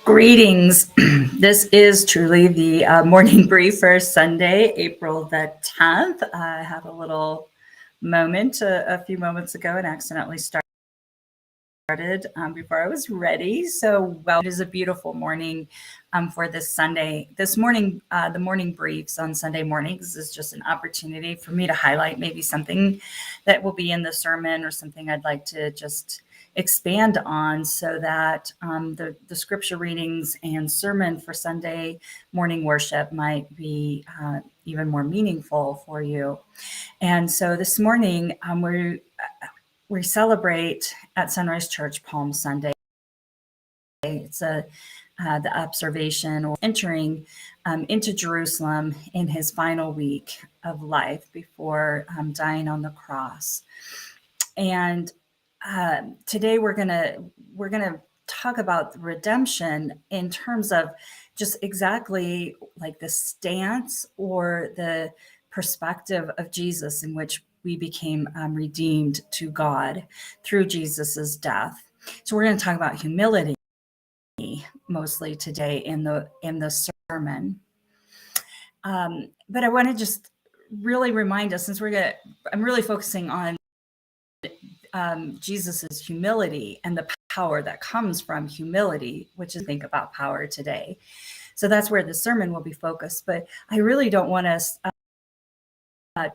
Greetings. This is truly the morning brief for Sunday, April the 10th. I had a little moment a few moments ago and accidentally started before I was ready. So, well, it is a beautiful morning for this Sunday. This morning, the morning briefs on Sunday mornings is just an opportunity for me to highlight maybe something that will be in the sermon or something I'd like to just expand on so that the scripture readings and sermon for Sunday morning worship might be even more meaningful for you. And so this morning, we celebrate at Sunrise Church Palm Sunday. It's the observation or entering into Jerusalem in his final week of life before dying on the cross. And today we're gonna talk about redemption in terms of just exactly like the stance or the perspective of Jesus in which we became redeemed to God through Jesus's death. So we're going to talk about humility mostly today in the sermon. But I want to just really remind us, since I'm really focusing on Jesus's humility and the power that comes from humility, which is think about power today. So that's where the sermon will be focused. But I really don't want us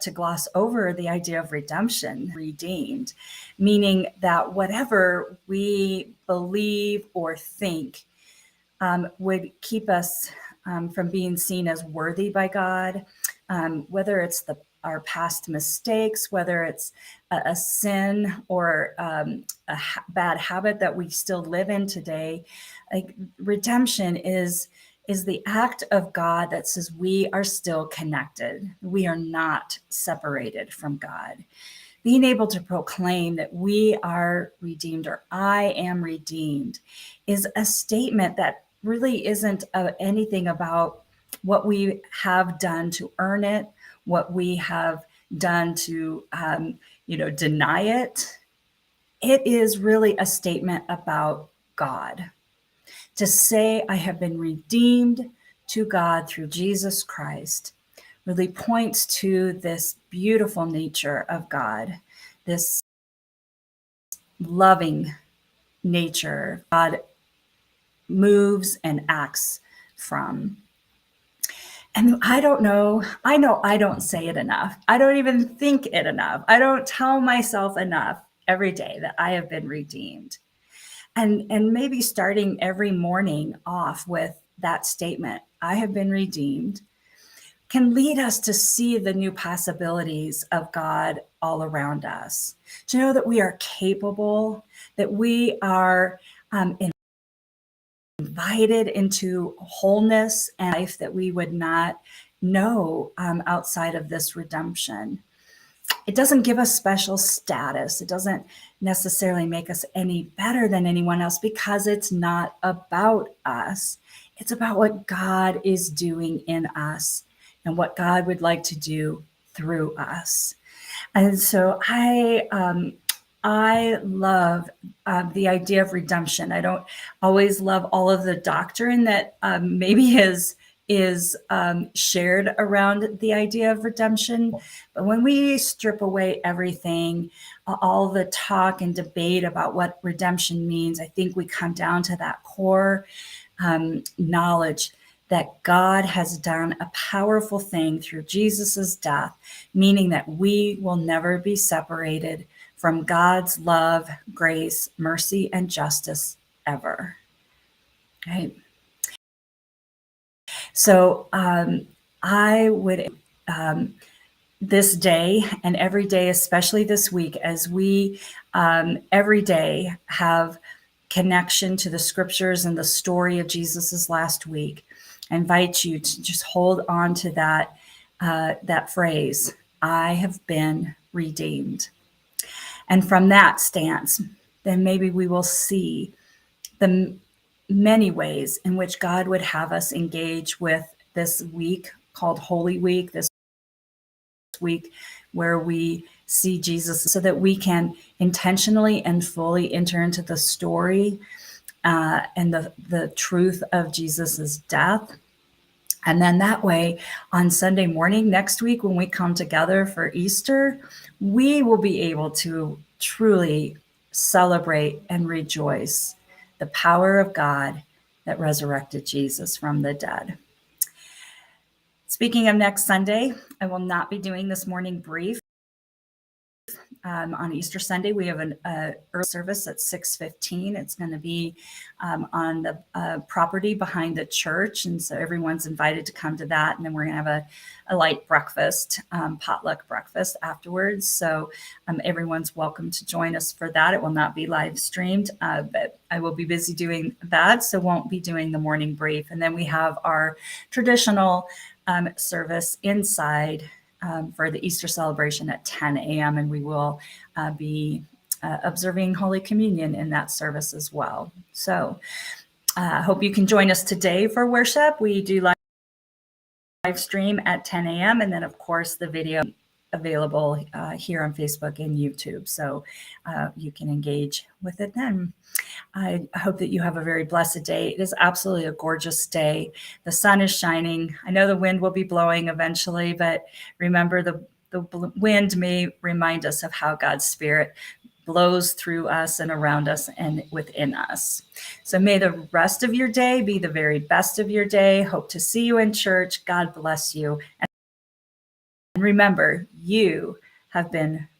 to gloss over the idea of redemption, redeemed, meaning that whatever we believe or think would keep us from being seen as worthy by God, whether it's our past mistakes, whether it's a sin or bad habit that we still live in today. Like redemption is the act of God that says we are still connected. We are not separated from God. Being able to proclaim that we are redeemed or I am redeemed is a statement that really isn't anything about what we have done to earn it, what we have done to, deny it. It is really a statement about God. To say I have been redeemed to God through Jesus Christ really points to this beautiful nature of God, this loving nature God moves and acts from. And I know I don't say it enough. I don't even think it enough. I don't tell myself enough every day that I have been redeemed. And maybe starting every morning off with that statement, I have been redeemed, can lead us to see the new possibilities of God all around us, to know that we are capable, that we are invited into wholeness and life that we would not know outside of this redemption. It doesn't give us special status. It doesn't necessarily make us any better than anyone else because it's not about us. It's about what God is doing in us and what God would like to do through us. And so I love the idea of redemption. I don't always love all of the doctrine that maybe is shared around the idea of redemption. But when we strip away everything, all the talk and debate about what redemption means, I think we come down to that core knowledge that God has done a powerful thing through Jesus's death, meaning that we will never be separated from God's love, grace, mercy, and justice ever. Right? So I would, this day and every day, especially this week, as we every day have connection to the scriptures and the story of Jesus's last week, I invite you to just hold on to that phrase, I have been redeemed. And from that stance, then maybe we will see the many ways in which God would have us engage with this week called Holy Week, this week where we see Jesus, so that we can intentionally and fully enter into the story and the truth of Jesus's death. And then that way, on Sunday morning next week, when we come together for Easter, we will be able to truly celebrate and rejoice the power of God that resurrected Jesus from the dead. Speaking of next Sunday, I will not be doing this morning brief. On Easter Sunday, we have an early service at 6:15. It's going to be on the property behind the church, and so everyone's invited to come to that. And then we're going to have a light breakfast, potluck breakfast afterwards. So everyone's welcome to join us for that. It will not be live streamed, but I will be busy doing that, so won't be doing the morning brief. And then we have our traditional service inside for the Easter celebration at 10 a.m. And we will be observing Holy Communion in that service as well. So I hope you can join us today for worship. We do live stream at 10 a.m. And then, of course, the video available here on Facebook and YouTube. So you can engage with it then. I hope that you have a very blessed day. It is absolutely a gorgeous day. The sun is shining. I know the wind will be blowing eventually, but remember the wind may remind us of how God's Spirit blows through us and around us and within us. So may the rest of your day be the very best of your day. Hope to see you in church. God bless you. And remember, you have been